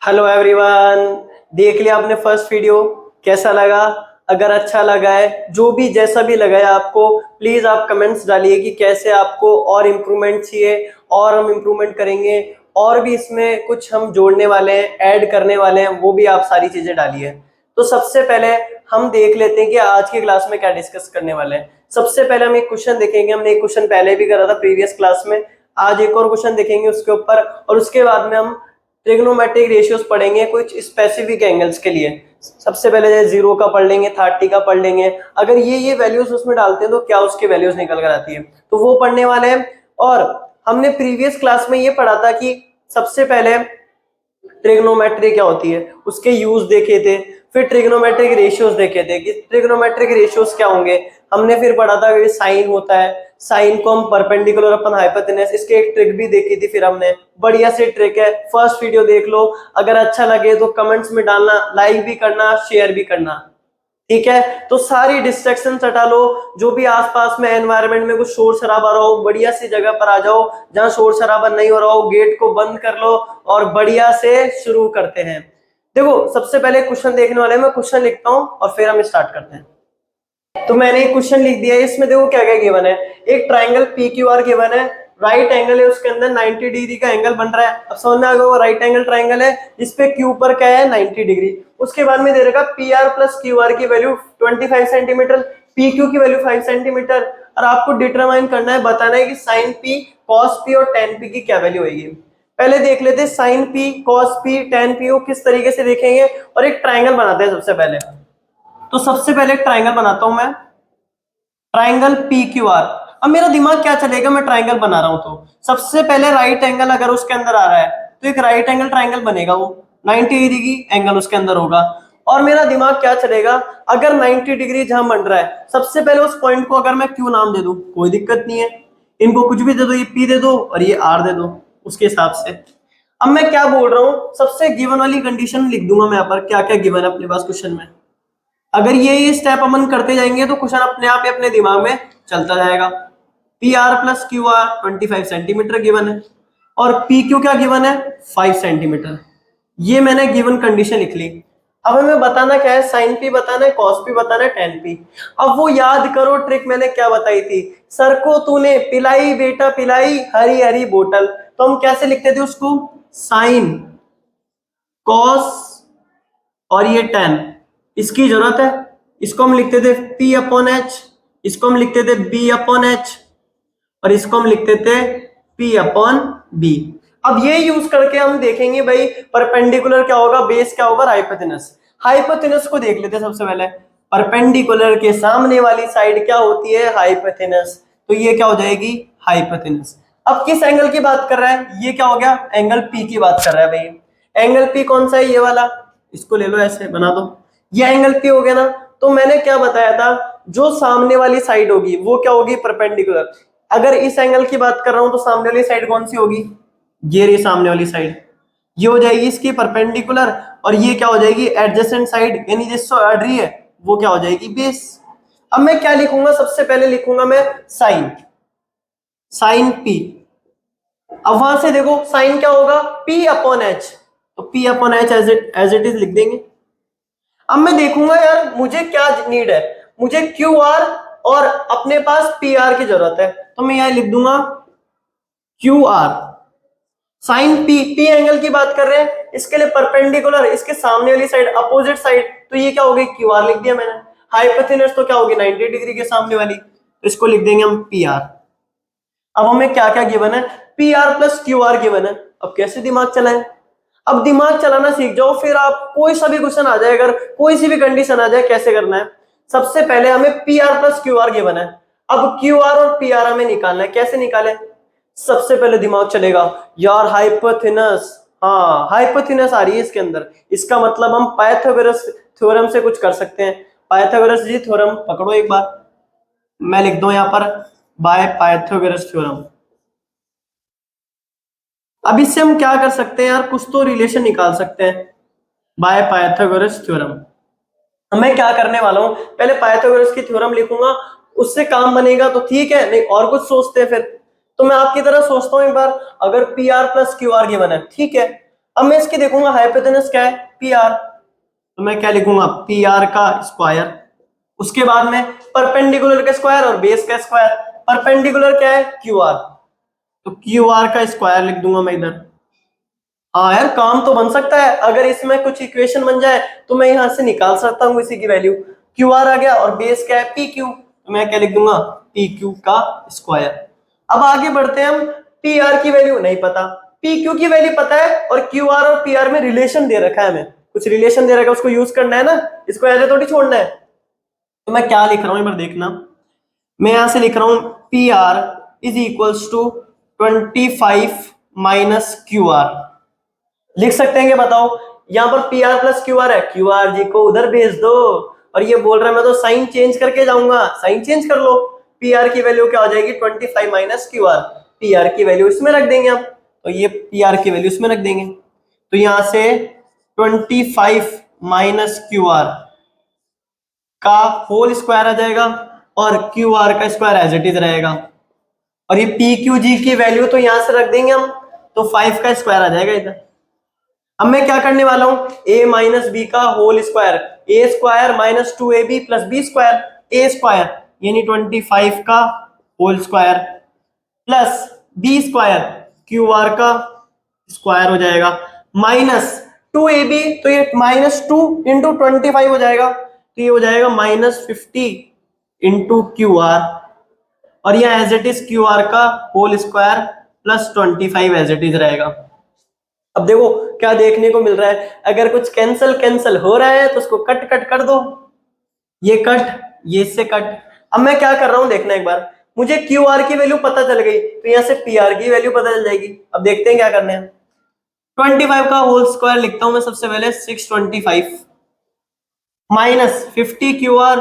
Hello everyone. देख लिया आपने फर्स्ट वीडियो, कैसा लगा? अगर अच्छा लगा है, जो भी जैसा भी लगा है आपको, प्लीज आप कमेंट्स डालिए कि कैसे आपको और इम्प्रूवमेंट चाहिए, और हम इम्प्रूवमेंट करेंगे। और भी इसमें कुछ हम जोड़ने वाले हैं, ऐड करने वाले हैं, वो भी आप सारी चीजें डालिए। तो सबसे पहले हम देख लेते हैं कि आज की क्लास में क्या डिस्कस करने वाले हैं। सबसे पहले हम एक क्वेश्चन देखेंगे। हमने एक क्वेश्चन पहले भी करा था प्रीवियस क्लास में। आज एक और क्वेश्चन देखेंगे उसके ऊपर, और उसके बाद में हम ट्रिग्नोमेट्रिक रेशियोज पढ़ेंगे कुछ स्पेसिफिक एंगल्स के लिए। सबसे पहले 0 का पढ़ लेंगे, 30 का पढ़ लेंगे। अगर ये वैल्यूज उसमें डालते हैं तो क्या उसके वैल्यूज निकल कर आती है, तो वो पढ़ने वाले हैं। और हमने प्रीवियस क्लास में ये पढ़ा था कि सबसे पहले ट्रिग्नोमेट्री क्या होती है, उसके यूज देखे थे। फिर ट्रिग्नोमेट्रिक रेशियोज देखे थे कि ट्रिग्नोमेट्रिक रेशियोज क्या होंगे। हमने फिर पढ़ा था कि साइन होता है, साइन को हम परपेंडिकुलर अपन हाइपोटेनस, इसके एक ट्रिक भी देखी थी फिर हमने। बढ़िया सी ट्रिक है, फर्स्ट वीडियो देख लो। अगर अच्छा लगे तो कमेंट्स में डालना, लाइक भी करना, शेयर भी करना, ठीक है। तो सारी डिस्ट्रैक्शन हटा लो। जो भी आसपास में एनवायरनमेंट में कुछ शोर शराबा रहा हो, बढ़िया सी जगह पर आ जाओ जहां शोर शराबा नहीं हो रहा हो। गेट को बंद कर लो और बढ़िया से शुरू करते हैं। देखो, सबसे पहले क्वेश्चन देखने वाले हैं। मैं क्वेश्चन लिखता हूं और फिर हम स्टार्ट करते हैं। तो मैंने एक क्वेश्चन लिख दिया है। इसमें देखो क्या क्या गिवन है। एक triangle P Q R given है, राइट एंगल है, उसके अंदर 90 डिग्री का एंगल बन रहा है। अब समझ में आ गया, राइट एंगल ट्राइंगल है जिसपे क्यू पर क्या है, 90 डिग्री। उसके बाद में दे रखा P R plus Q R की वैल्यू 25 सेंटीमीटर, पी क्यू की वैल्यू 5 सेंटीमीटर। और आपको डिटरमाइन करना है, बताना है कि साइन पी, कॉस पी और टेन पी की क्या वैल्यू होगी। पहले देख लेते हैं sine P, cos P, tan P को किस तरीके से देखेंगे, और एक ट्राइंगल बनाते हैं सबसे पहले। तो सबसे पहले एक ट्राइंगल बनाता हूं मैं, ट्राइंगल पी क्यू आर। अब मेरा दिमाग क्या चलेगा, मैं ट्राइंगल बना रहा हूं तो सबसे पहले राइट एंगल अगर उसके अंदर आ रहा है तो एक राइट एंगल ट्राइंगल बनेगा, वो 90 डिग्री की एंगल उसके अंदर होगा। और मेरा दिमाग क्या चलेगा, अगर 90 डिग्री जहां बन रहा है, सबसे पहले उस पॉइंट को अगर मैं क्यू नाम दे दूं, कोई दिक्कत नहीं है। इनको कुछ भी दे दो, ये पी दे दो और ये आर दे दो, उसके हिसाब से। अब मैं क्या बोल रहा हूं, सबसे गिवन वाली कंडीशन लिख दूंगा मैं यहाँ पर, क्या क्या गिवन है अपने पास क्वेश्चन में। अगर ये स्टेप अपन करते जाएंगे तो क्वेश्चन अपने आप ही अपने दिमाग में चलता जाएगा। P R plus Q are 25 centimetre given है, और पी क्यू क्या गिवन है, 5 सेंटीमीटर। ये मैंने गिवन कंडीशन लिख ली। अब हमें बताना क्या है, साइन पी बताना है, कॉस पी बताना है, टेन पी। अब वो याद करो ट्रिक मैंने क्या बताई थी, सर को तूने पिलाई बेटा पिलाई हरी हरी बोतल। तो हम कैसे लिखते थे उसको, साइन, कॉस और ये टेन, इसकी जरूरत है। इसको हम लिखते थे P अपॉन एच, इसको हम लिखते थे B अपॉन एच, और इसको हम लिखते थे P अपॉन बी। अब ये यूज करके हम देखेंगे भाई परपेंडिकुलर क्या होगा, बेस क्या होगा, हाइपोटेनस। हाइपोटेनस को देख लेते हैं सबसे पहले। परपेंडिकुलर के सामने वाली साइड क्या होती है, हाइपोटेनस। तो ये क्या हो जाएगी, हाइपोटेनस। अब किस एंगल की बात कर रहा है, ये क्या हो गया, एंगल P की बात कर रहा है भाई। एंगल P कौन सा है, ये वाला, इसको ले लो ऐसे बना दो। ये एंगल P हो गया ना। तो मैंने क्या बताया था, जो सामने वाली साइड होगी वो क्या होगी, परपेंडिकुलर। अगर इस एंगल की बात कर रहा हूं तो सामने वाली साइड कौन सी होगी, ये रही सामने वाली साइड, ये हो जाएगी इसकी परपेंडिकुलर। और ये क्या हो जाएगी, एडजेसेंट साइड, यानी जिससे अड़ रही है वो क्या हो जाएगी, बेस। अब मैं क्या लिखूंगा, सबसे पहले लिखूंगा मैं साइन, साइन पी। अब वहां से देखो साइन क्या होगा, पी अपॉन एच। तो P upon H as it is लिख देंगे। अब मैं देखूंगा यार मुझे क्या नीड है, मुझे क्यू आर और अपने पास पी आर की जरूरत है। तो मैं यहां लिख दूंगा Q R sine P. P angle की बात कर रहे हैं, इसके लिए परपेंडिकुलर, इसके सामने वाली साइड अपोजिट साइड, तो ये क्या होगी, क्यू आर लिख दिया मैंने। हाइपोटेनस तो क्या होगी, 90 डिग्री के सामने वाली, तो इसको लिख देंगे हम पी आर। अब हमें क्या क्या गिवन है, P R plus Q are given है। अब कैसे दिमाग चलाएं, अब दिमाग चलाना सीख जाओ, फिर आप कोई सा भी क्वेश्चन आ जाए, अगर कोई सी भी कंडीशन आ जाए, कैसे करना है। सबसे पहले हमें P R plus Q are given है। अब क्यू आर और पी आर हमें निकालना है, कैसे निकाले। सबसे पहले दिमाग चलेगा यार हाइपोथेनस, हाँ हाइपोथेनस आ रही है इसके अंदर, इसका मतलब हम पाइथागोरस थ्योरम से कुछ कर सकते हैं। पाइथागोरस जी थ्योरम पकड़ो एक बार, मैं लिख दूं यहां पर बाय पाइथागोरस थ्योरम। अब इससे हम क्या कर सकते हैं यार, कुछ तो रिलेशन निकाल सकते हैं बाय पाइथागोरस थ्योरम। मैं क्या करने वाला हूं, पहले पाइथागोरस की थ्योरम लिखूंगा, उससे काम बनेगा तो ठीक है, नहीं और कुछ सोचते हैं फिर। तो मैं आपकी तरह सोचता हूं एक बार, अगर P R plus Q are given है, ठीक है, अब मैं इसकी देखूंगा हाइपोटेनस क्या है, पी आर, तो मैं क्या लिखूंगा, पी आर का स्क्वायर। उसके बाद में परपेंडिकुलर का स्क्वायर और बेस का स्क्वायर। परपेंडिकुलर क्या है, क्यू आर, तो क्यू आर का स्क्वायर लिख दूंगा मैं इधर। हाँ यार, काम तो बन सकता है, अगर इसमें कुछ इक्वेशन बन जाए तो मैं यहां से निकाल सकता हूँ इसी की वैल्यू। क्यू आर आ गया और बेस क्या है, पी क्यू, तो मैं क्या लिख दूंगा, पी क्यू का स्क्वायर। अब आगे बढ़ते हैं हम, पी आर की वैल्यू नहीं पता, पी क्यू की वैल्यू पता है, और क्यू आर और पी आर में रिलेशन दे रखा है, हमें कुछ रिलेशन दे रखा है, उसको यूज करना है ना, इसको ऐसे थोड़ी छोड़ना है। तो मैं क्या लिख रहा हूं एक बार देखना, मैं यहां से लिख रहा हूं P R is equals to 25 minus Q R. लिख सकते हैं कि बताओ, यहां पर P R plus Q R है, क्यू आर जी को उधर भेज दो, और ये बोल रहा है मैं तो साइन चेंज करके जाऊंगा, साइन चेंज कर लो। पी आर की वैल्यू क्या हो जाएगी, 25 minus Q are, P R की वैल्यू इसमें रख देंगे हम, तो ये पी आर की वैल्यू इसमें रख देंगे, तो यहां से 25 माइनस क्यू आर का होल स्क्वायर आ जाएगा, और क्यू आर का स्क्वायर एज इट इज रहेगा, और ये पी क्यू जी की वैल्यू तो यहां से रख देंगे हम, तो 5 का स्क्वायर आ जाएगा इधर। अब मैं क्या करने वाला हूं, a माइनस बी का whole square, A square minus 2ab plus B square, A square यानी 25 का whole square plus B square Q R का स्क्वायर हो जाएगा, माइनस 2ab, तो ये -2 × 25 हो जाएगा, तो ये हो जाएगा -50 इंटू क्यू आर, और ये as it is Q R का whole square plus 25 as it is रहेगा। अब देखो क्या देखने को मिल रहा है, अगर कुछ कैंसल कैंसल हो रहा है तो उसको कट कट कर दो, ये कट, ये इससे कट। अब मैं क्या कर रहा हूं देखना एक बार, मुझे क्यू आर की वैल्यू पता चल गई, तो यहां से पी आर की वैल्यू पता चल जाएगी। अब देखते हैं क्या करना है, 25 का होल स्क्वायर लिखता हूं मैं सबसे पहले, 625 माइनस 50 क्यू आर,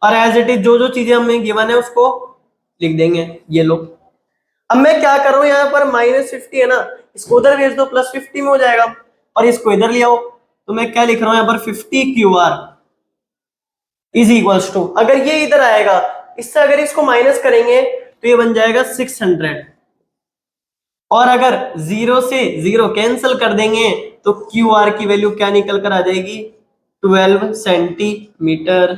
और एज इट इज जो जो चीजें हमें गिवन है उसको लिख देंगे, ये लो। अब मैं क्या कर रहा हूं, यहाँ पर -50 है ना, इसको उधर भेज दो, +50 में हो जाएगा, और इसको इधर ले आओ, तो मैं क्या लिख रहा हूं यहाँ पर, 50 Q R is equals to, अगर ये इधर आएगा, इससे अगर इसको माइनस करेंगे तो ये बन जाएगा 600, और अगर 0 से 0 कैंसिल कर देंगे तो क्यू आर की वैल्यू क्या निकल कर आ जाएगी, 12 सेंटीमीटर,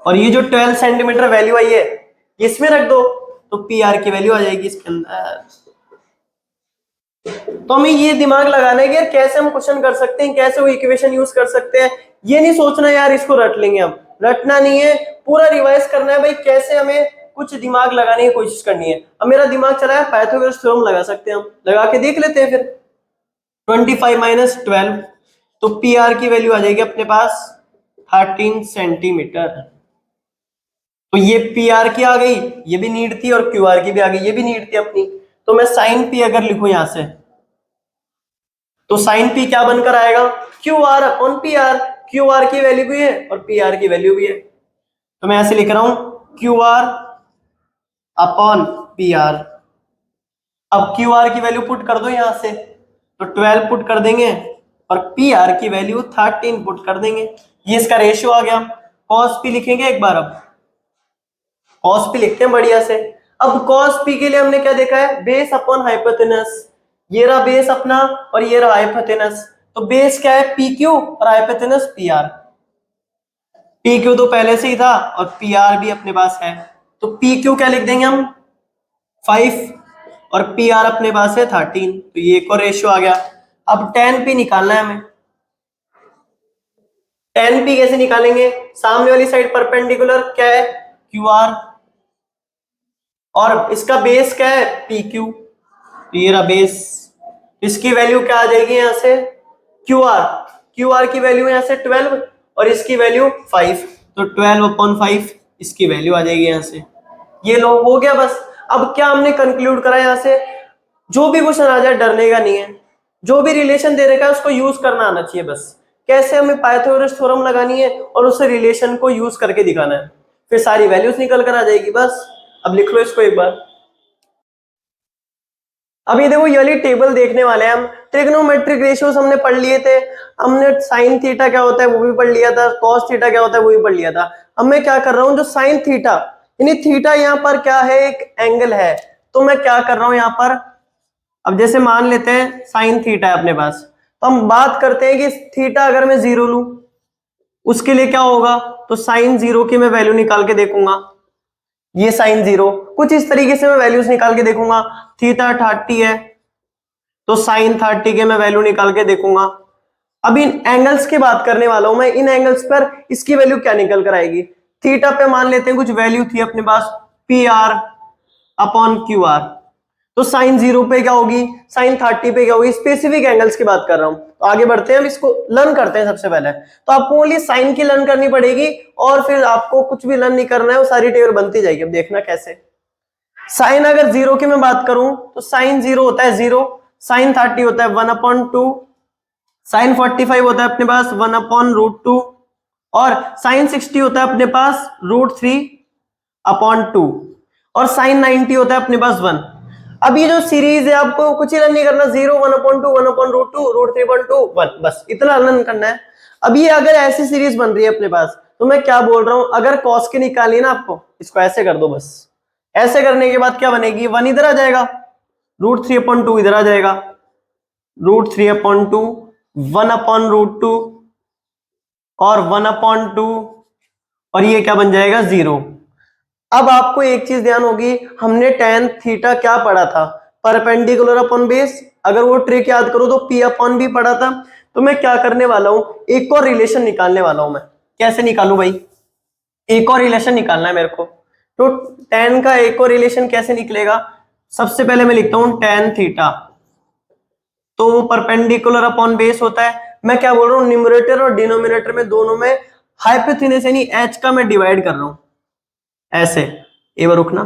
और ये जो 12 सेंटीमीटर वैल्यू आई है इसमें रख दो, तो पी आर की वैल्यू आ जाएगी इसके अंदर। तो हमें ये दिमाग लगाना है कि यार कैसे हम क्वेश्चन कर सकते हैं, कैसे वो इक्वेशन यूज कर सकते हैं, ये नहीं सोचना यार इसको रट लेंगे हम, रटना नहीं है, पूरा रिवाइज करना है भाई, कैसे हमें कुछ दिमाग लगाने की कोशिश करनी है। अब मेरा दिमाग चला है, पाइथागोरस थ्योरम लगा सकते हैं हम, लगा के देख लेते हैं फिर। 25 माइनस 12, तो पी आर की वैल्यू आ जाएगी अपने पास 13 सेंटीमीटर, तो ये पी आर की आ गई, ये भी नीड थी, और क्यू आर की भी आ गई, ये भी नीड थी अपनी। तो मैं साइन पी अगर लिखूं यहां से, तो साइन पी क्या बनकर आएगा, Q R upon P R, Q R की वैल्यू भी है और पी आर की वैल्यू भी है, तो मैं ऐसे लिख रहा हूं Q R upon P R. अब क्यू आर की वैल्यू पुट कर दो यहां से, तो 12 पुट कर देंगे, और पी आर की वैल्यू 13 पुट कर देंगे, ये इसका रेशियो आ गया। कॉस पी लिखेंगे एक बार, अब कॉस पी लिखते हैं बढ़िया से। अब कॉस पी के लिए हमने क्या देखा है, बेस अपॉन हाइपोटेनस, ये रहा बेस अपना और ये रहा हाइपोटेनस, तो बेस क्या है, पी क्यू, और hypotenuse P R. P Q तो पहले से ही था और पी आर भी अपने पास है, तो पी क्यू क्या लिख देंगे हम, 5, और पी आर अपने पास है 13, तो ये एक और रेशियो आ गया। अब tan पी निकालना है हमें, tan पी कैसे निकालेंगे, सामने वाली साइड परपेंडिकुलर क्या है, क्यू आर, और इसका बेस क्या है, पी क्यू, ये रहा बेस, इसकी वैल्यू क्या आ जाएगी यहां से, क्यू आर, क्यू आर की वैल्यू यहां से 12 और इसकी वैल्यू 5, तो 12/5 इसकी वैल्यू आ जाएगी यहां से, ये लो हो गया बस। अब क्या हमने कंक्लूड करा यहां से, जो भी क्वेश्चन आ जाए डरने का नहीं है, जो भी रिलेशन दे रखा है उसको यूज करना आना चाहिए बस, कैसे हमें पाइथागोरस थ्योरम लगानी है और उस रिलेशन को यूज करके दिखाना है, फिर सारी वैल्यूज निकल कर आ जाएगी बस। अब लिख लो इसको एक बार। अभी देखो ये वाली टेबल देखने वाले हैं हम, ट्रिग्नोमेट्रिक रेशियोज हमने पढ़ लिए थे, हमने साइन थीटा क्या होता है वो भी पढ़ लिया था, कॉस थीटा क्या होता है वो भी पढ़ लिया था। अब मैं क्या कर रहा हूँ, जो साइन थीटा यानी थीटा यहाँ पर क्या है, एक एंगल है, तो मैं क्या कर रहा हूँ यहाँ पर अब जैसे मान लेते हैं साइन थीटा है अपने पास, तो हम बात करते हैं कि थीटा अगर मैं 0 लूं उसके लिए क्या होगा, तो साइन 0 की मैं वैल्यू निकाल के देखूंगा, ये साइन 0 कुछ इस तरीके से मैं वैल्यूज निकाल के देखूंगा। थीटा 30 है तो साइन 30 के मैं वैल्यू निकाल के देखूंगा। अब इन एंगल्स की बात करने वाला हूं मैं, इन एंगल्स पर इसकी वैल्यू क्या निकल कर आएगी। थीटा पे मान लेते हैं कुछ वैल्यू थी अपने पास P R upon Q R, तो साइन 0 पे क्या होगी, साइन 30 पे क्या होगी, स्पेसिफिक एंगल्स की बात कर रहा हूं। तो आगे बढ़ते हैं, अब इसको लर्न करते हैं। सबसे पहले तो आपको ओनली साइन की लर्न करनी पड़ेगी और फिर आपको कुछ भी लर्न नहीं करना है, वो सारी टेबल बनती जाएगी। अब देखना कैसे। साइन अगर 0 की मैं बात करूं तो साइन 0 होता है 0, साइन 30 होता है 1/2, साइन 45 होता है अपने पास 1/√2 और साइन 60 होता है अपने पास √3/2 और साइन 90 होता है अपने पास 1। अब ये जो सीरीज है आपको कुछ ही रन नहीं करना, 0 1/2 1/√2 √3/2 1, बस इतना रन करना है। अब ये अगर ऐसी सीरीज बन रही है अपने पास, तो मैं क्या बोल रहा हूं, अगर कॉस की निकालनी है ना आपको, इसको ऐसे कर दो बस। ऐसे करने के बाद क्या बनेगी, 1 इधर आ जाएगा, √3/2 इधर आ जाएगा, √3/2 1/√2 और 1/2 और ये क्या बन जाएगा 0। अब आपको एक चीज ध्यान होगी, हमने tan थीटा क्या पढ़ा था, परपेंडिकुलर अपॉन बेस। अगर वो ट्रिक याद करो तो p अपॉन भी पढ़ा था। तो मैं क्या करने वाला हूं, एक और रिलेशन निकालने वाला हूं मैं। कैसे निकालूं भाई, एक और रिलेशन निकालना है मेरे को। तो tan का एक और रिलेशन कैसे निकलेगा, सबसे पहले मैं लिखता हूं tan थीटा, तो वो परपेंडिकुलर अपॉन बेस होता है। मैं क्या बोल रहा हूं, न्यूमरेटर और डिनोमिनेटर में दोनों में हाइपोथेनस यानी h का मैं डिवाइड कर रहा हूं ऐसे। एक बार रुकना,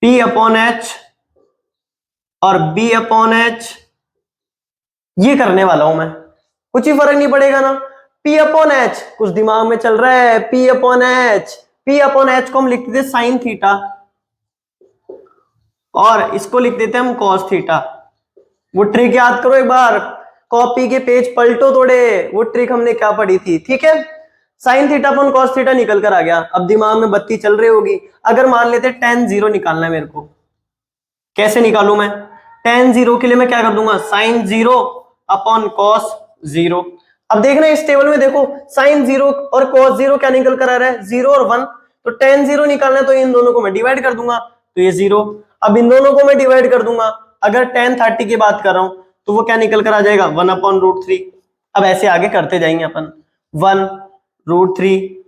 P अपॉन एच और B अपॉन एच, ये करने वाला हूं मैं, कुछ ही फर्क नहीं पड़ेगा ना। P अपॉन एच कुछ दिमाग में चल रहा है, P upon H, P upon H को हम लिख देते साइन थीटा और इसको लिख देते हम कॉस थीटा। वो ट्रिक याद करो एक बार, कॉपी के पेज पलटो थोड़े, वो ट्रिक हमने क्या पढ़ी थी, ठीक है। Sine theta upon cos theta निकल कर आ गया। अब दिमाग में बत्ती चल रही होगी। अगर मान लेते tan 0 निकालना है मेरे को, कैसे निकालू मैं, tan 0 के लिए मैं क्या कर दूंगा, साइन 0 अपॉन कॉस 0। अब देखना इस टेबल में देखो, साइन 0 और कॉस 0 क्या निकल कर आ रहा है, 0 और 1। तो tan 0 निकालना है तो इन दोनों को मैं डिवाइड कर दूंगा, तो ये 0। अब इन दोनों को मैं डिवाइड कर दूंगा, अगर tan 30 की बात कर रहा हूं तो वो क्या निकल कर आ जाएगा 1/√3। अब ऐसे आगे करते जाएंगे अपन, 1√3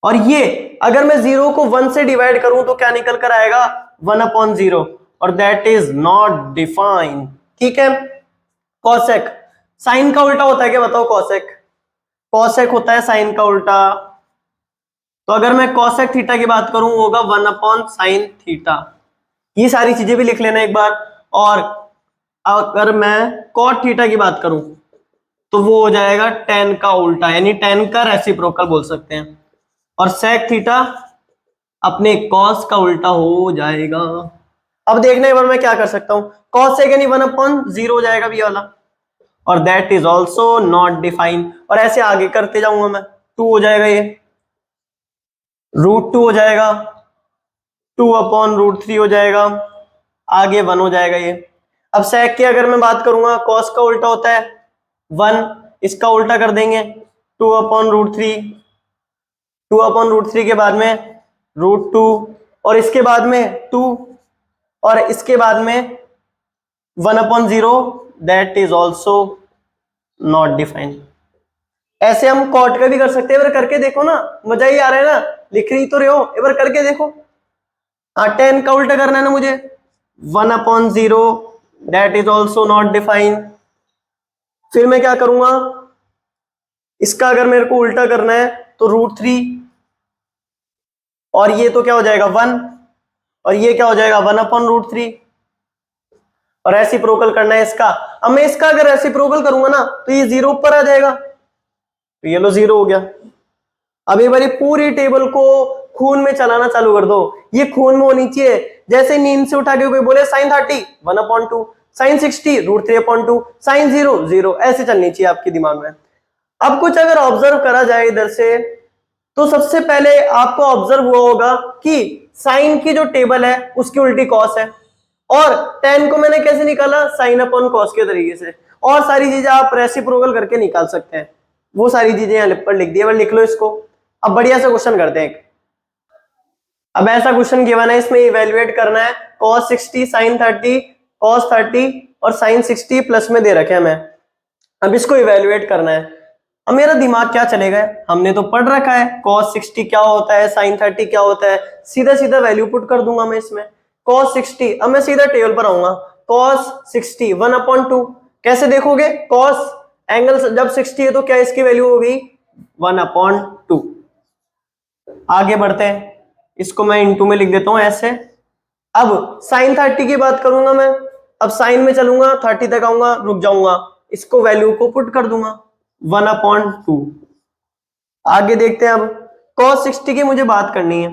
और ये अगर मैं 0 को 1 से डिवाइड करूं तो क्या निकल कर आएगा 1/0 और दैट इज नॉट डिफाइंड, ठीक है। कॉसेक, साइन का उल्टा होता है क्या बताओ, कॉसेक, कॉसेक होता है साइन का उल्टा। तो अगर मैं कॉसेक थीटा की बात करूं होगा 1/sin थीटा। ये सारी चीजें भी लिख लेना एक बार। और अगर मैं कॉट थीटा की बात करूं तो वो हो जाएगा tan का उल्टा, यानी tan का रेसिप्रोकल बोल सकते हैं। और sec थीटा अपने cos का उल्टा हो जाएगा। अब देखने के बाद मैं क्या कर सकता हूं, cos sec यानी 1/0 हो जाएगा ये वाला, और that is also not defined. और ऐसे आगे करते जाऊंगा मैं, 2 हो जाएगा, ये √2 हो जाएगा, 2/√3 हो जाएगा, आगे 1 हो जाएगा ये। अब sec की अगर मैं बात करूंगा, cos का उल्टा होता है 1, इसका उल्टा कर देंगे 2/√3, 2/√3 के बाद में √2 और इसके बाद में 2 और इसके बाद में 1/0, that is also not defined. ऐसे हम कॉट का भी कर सकते हैं, एक बार करके देखो ना, मजा ही आ रहा है ना, लिख रही तो रहे हो, एक बार करके देखो। हाँ, tan का उल्टा करना है ना मुझे, 1/0, that is also not defined. फिर मैं क्या करूंगा, इसका अगर मेरे को उल्टा करना है तो √3 और ये तो क्या हो जाएगा 1 और ये क्या हो जाएगा 1/√3 और रेसिप्रोकल करना है इसका। अब मैं इसका अगर रेसिप्रोकल करूंगा ना तो ये 0 ऊपर आ जाएगा, तो ये लो 0 हो गया। अब एक बार पूरी टेबल को खून में चलाना चालू कर दो, ये खून में होनी चाहिए। जैसे नींद से उठा के कोई बोले साइन 30 1/2, साइन 60 √3/2, साइन 0 0, ऐसे चलनी चाहिए आपके दिमाग में। अब कुछ अगर ऑब्जर्व करा जाए इधर से, तो सबसे पहले आपको ऑब्जर्व हुआ होगा कि साइन की जो टेबल है उसकी उल्टी कॉस है, और tan को मैंने कैसे निकाला, साइन अपॉन कॉस के तरीके से, और सारी चीजें आप रेसिप्रोकल करके निकाल सकते हैं, वो सारी चीजें यहाँ पर लिख दी है, लिख लो इसको। अब बढ़िया सा क्वेश्चन करते हैं। अब ऐसा क्वेश्चन गिवन है, इसमें इवेल्युएट करना है cos 60 sin 30 cos 30 और sin 60 प्लस में दे रखे हैं हमें। अब इसको इवेल्युएट करना है। अब मेरा दिमाग क्या चलेगा, हमने तो पढ़ रखा है cos 60 क्या होता है, sin 30 क्या होता है, सीधा सीधा वैल्यू पुट कर दूंगा मैं इसमें। cos 60, अब मैं सीधा टेबल पर आऊंगा, cos 60 1/2। कैसे देखोगे, cos एंगल जब 60 है तो क्या इसकी वैल्यू होगी 1/2। आगे बढ़ते हैं, इसको मैं इंटू में लिख देता हूं ऐसे। अब sin 30 की बात करूंगा मैं, अब साइन में चलूंगा 30 तक आऊंगा, रुक जाऊंगा, इसको वैल्यू को पुट कर दूंगा 1/2। आगे देखते हैं, अब cos 60 की मुझे बात करनी है,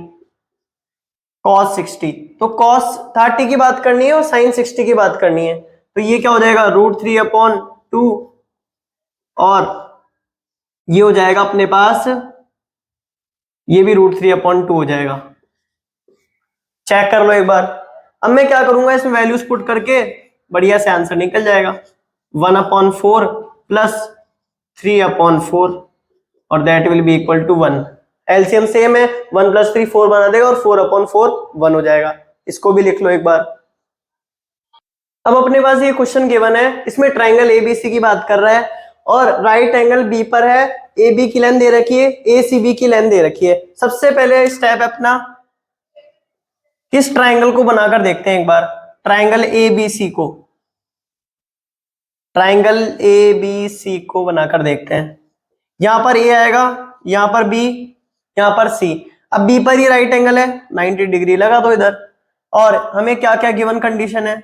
cos 60 तो cos 30 की बात करनी है और sin 60 की बात करनी है, तो ये क्या हो जाएगा √3/2 और ये हो जाएगा अपने पास, ये भी √3/2 हो जाएगा। चेक कर लो एक बार। अब मैं क्या करूंगा, इसमें वैल्यूज पुट करके बढ़िया से आंसर निकल जाएगा 1/4 प्लस 3/4 और that will be equal to 1। LCM same है, 1 + 3 4 बना देगा और 4/4 1 हो जाएगा। इसको भी लिख लो एक बार। अब अपने पास ये क्वेश्चन गिवन है, इसमें ट्राइंगल एबीसी की बात कर रहा है और राइट एंगल बी पर है, ए बी की लेंथ दे रखी है, ए सी बी की लेंथ दे रखी है। सबसे पहले स्टेप अपना किस ट्राइंगल को बनाकर देखते हैं एक बार, ट्राइंगल एबीसी को, ट्राइंगल एबीसी को बनाकर देखते हैं। यहां पर ए आएगा, यहां पर बी, यहां पर सी। अब बी पर ही राइट एंगल है 90 डिग्री लगा दो इधर, और हमें क्या क्या गिवन कंडीशन है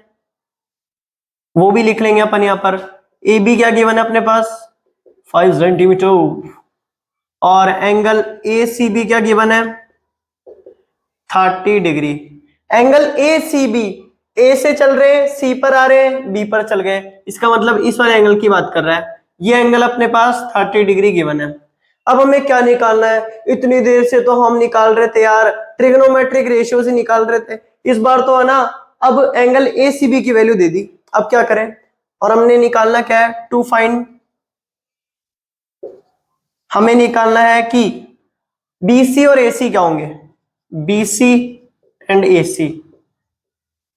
वो भी लिख लेंगे अपन। यहां पर ए बी क्या गिवन है अपने पास 5 सेंटीमीटर, और एंगल ए सी बी क्या गिवन है 30 degree. Angle A C B, A से चल रहे हैं, सी पर आ रहे हैं, बी पर चल गए, इसका मतलब इस वाले एंगल की बात कर रहा है। ये एंगल अपने पास 30 डिग्री गिवन है। अब हमें क्या निकालना है, इतनी देर से तो हम निकाल रहे थे यार, ट्रिग्नोमेट्रिक रेशियो से निकाल रहे थे, इस बार तो है ना अब एंगल ए सी बी की वैल्यू दे दी। अब क्या करें, और हमने निकालना क्या है, टू फाइंड, हमें निकालना है कि बीसी और एसी क्या होंगे, बीसी एंड एसी,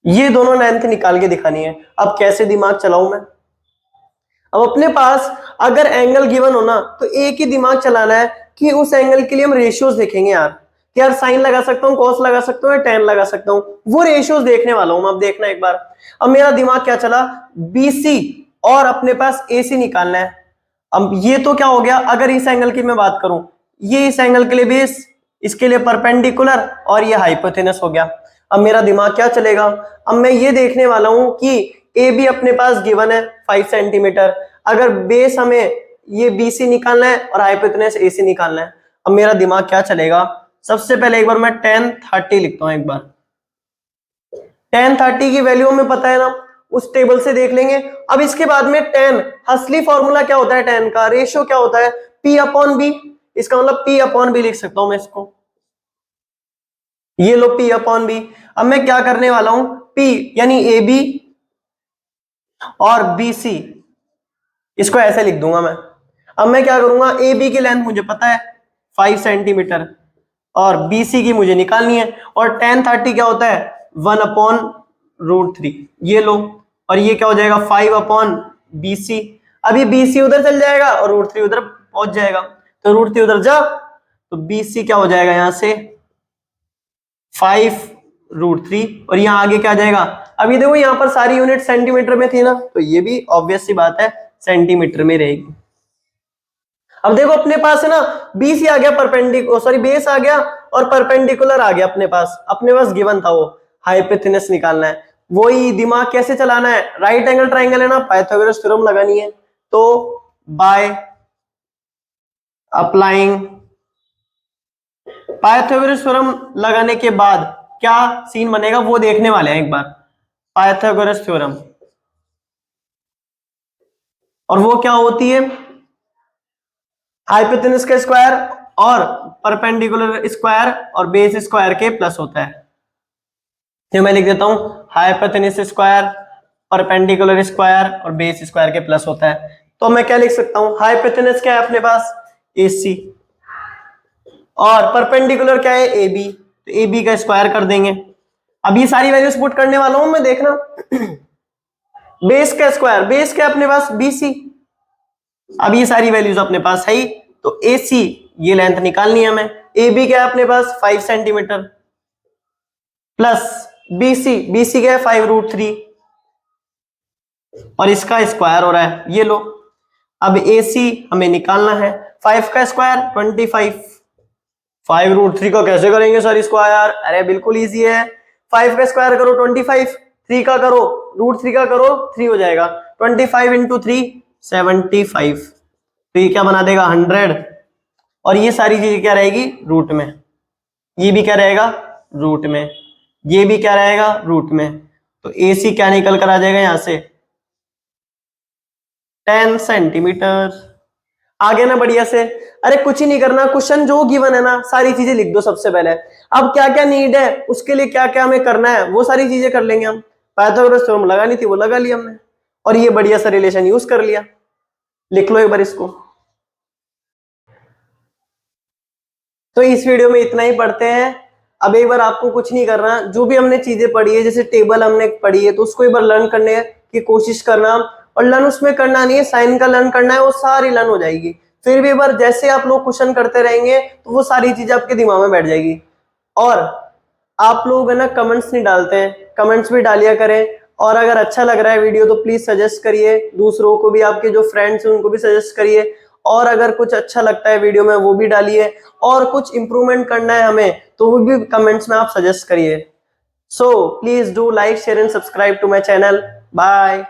ये दोनों लेंथ निकाल के दिखानी है। अब कैसे दिमाग चलाऊं मैं, अब अपने पास अगर एंगल गिवन हो ना तो एक ही दिमाग चलाना है कि उस एंगल के लिए हम रेशियोज देखेंगे यार, कि यार साइन लगा सकता हूँ, कॉस लगा सकता हूँ, टेन लगा सकता हूँ, वो रेशियोज देखने वाला हूं। अब देखना एक बार, अब मेरा दिमाग क्या चला, बीसी और अपने पास एसी निकालना है। अब ये तो क्या हो गया, अगर इस एंगल की मैं बात करूं, ये इस एंगल के लिए बेस, इसके लिए परपेंडिकुलर, और ये हाइपोटेनस हो गया। अब मेरा दिमाग क्या चलेगा, अब मैं ये देखने वाला हूं कि ए बी अपने पास गिवन है 5 सेंटीमीटर, अगर बेस हमें ये बीसी निकालना है और हाइपोटेनस एसी निकालना है। अब मेरा दिमाग क्या चलेगा, सबसे पहले एक बार मैं tan 30 लिखता हूं। एक बार tan 30 की वैल्यू हमें पता है ना, उस टेबल से देख लेंगे। अब इसके बाद में tan, असली फॉर्मूला क्या होता है tan का, रेशियो क्या होता है P/B, इसका मतलब P/B लिख सकता हूं मैं इसको, ये लो P/B। अब मैं क्या करने वाला हूं, P यानी AB और BC, इसको ऐसे लिख दूंगा मैं। अब मैं क्या करूंगा, AB की लेंथ मुझे पता है 5 सेंटीमीटर और BC की मुझे निकालनी है, और tan 30 क्या होता है 1/√3, ये लो, और ये क्या हो जाएगा 5/BC। अभी BC उधर चल जाएगा और √3 उधर पहुंच जाएगा, तो √3 उधर जा, तो BC क्या हो जाएगा यहां से 5√3, और यहां आगे क्या आ जाएगा, अभी देखो यहां पर सारी यूनिट सेंटीमीटर में थी ना, तो ये भी ऑब्वियस सी बात है सेंटीमीटर में रहेगी। अब देखो अपने पास है ना बीसी आ गया, परपेंडिकुलर सॉरी बेस आ गया और परपेंडिकुलर आ गया अपने पास गिवन था वो हाइपोटेनस निकालना है। वही दिमाग कैसे चलाना है, राइट एंगल ट्राइंगल है ना, पाइथागोरस थ्योरम लगानी है, तो बाय अप्लाइंग पाइथागोरस थ्योरम लगाने के बाद क्या सीन बनेगा वो देखने वाले हैं एक बार। पाइथागोरस थ्योरम, और वो क्या होती है, हाइपोटेनस का स्क्वायर और परपेंडिकुलर स्क्वायर और बेस स्क्वायर के प्लस होता है। तो मैं लिख देता हूं हाइपोटेन्यूज स्क्वायर, परपेंडिकुलर स्क्वायर और बेस स्क्वायर के प्लस होता है। तो मैं क्या लिख सकता हूं, हाइपोटेन्यूज क्या है अपने पास AC और परपेंडिकुलर क्या है AB, तो AB का स्क्वायर कर देंगे। अब ये सारी वैल्यूज पुट करने वाला हूं मैं, देखना बेस का स्क्वायर, बेस क्या अपने पास BC। अब ये सारी वैल्यूज अपने पास है ही, तो AC ये लेंथ निकालनी है हमें, AB क्या है अपने पास 5 सेंटीमीटर प्लस BC क्या है 5√3 और इसका स्क्वायर हो रहा है, ये लो। अब AC हमें निकालना है, 5 का स्क्वायर 25, 5√3 का कैसे करेंगे सर स्क्वायर, अरे बिल्कुल इजी है, 5 का स्क्वायर करो 25, 3 का करो √3 का करो 3 हो जाएगा, 25 इंटू 3 75, तो ये क्या बना देगा 100 और ये सारी चीजें क्या रहेगी रूट में, ये भी क्या रहेगा रूट में, ये भी क्या रहेगा रूट में, तो AC क्या निकल कर आ जाएगा यहां से 10 सेंटीमीटर। आगे ना बढ़िया से, अरे कुछ ही नहीं करना, क्वेश्चन जो गिवन है ना सारी चीजें लिख दो सबसे पहले। अब क्या क्या नीड है उसके लिए क्या क्या हमें करना है वो सारी चीजें कर लेंगे हम। पाइथागोरस थ्योरम लगानी थी वो लगा लिया हमने और ये बढ़िया सा रिलेशन यूज कर लिया। लिख लो एक बार इसको। तो इस वीडियो में इतना ही पढ़ते हैं। अब एक बार आपको कुछ नहीं करना, जो भी हमने चीजें पढ़ी है जैसे टेबल हमने पढ़ी है तो उसको एक बार लर्न करने की कोशिश करना, और लर्न उसमें करना नहीं है, साइन का लर्न करना है, वो सारी लर्न हो जाएगी। फिर भी एक बार जैसे आप लोग क्वेश्चन करते रहेंगे तो वो सारी चीजें आपके दिमाग में बैठ जाएगी। और आप लोग है ना कमेंट्स नहीं डालते हैं, कमेंट्स भी डालिया करें, और अगर अच्छा लग रहा है वीडियो तो प्लीज सजेस्ट करिए दूसरों को भी, आपके जो फ्रेंड्स हैं उनको भी सजेस्ट करिए, और अगर कुछ अच्छा लगता है वीडियो में वो भी डालिए, और कुछ इंप्रूवमेंट करना है हमें तो वो भी कमेंट्स में आप सजेस्ट करिए। So please do like share and subscribe to my channel. Bye.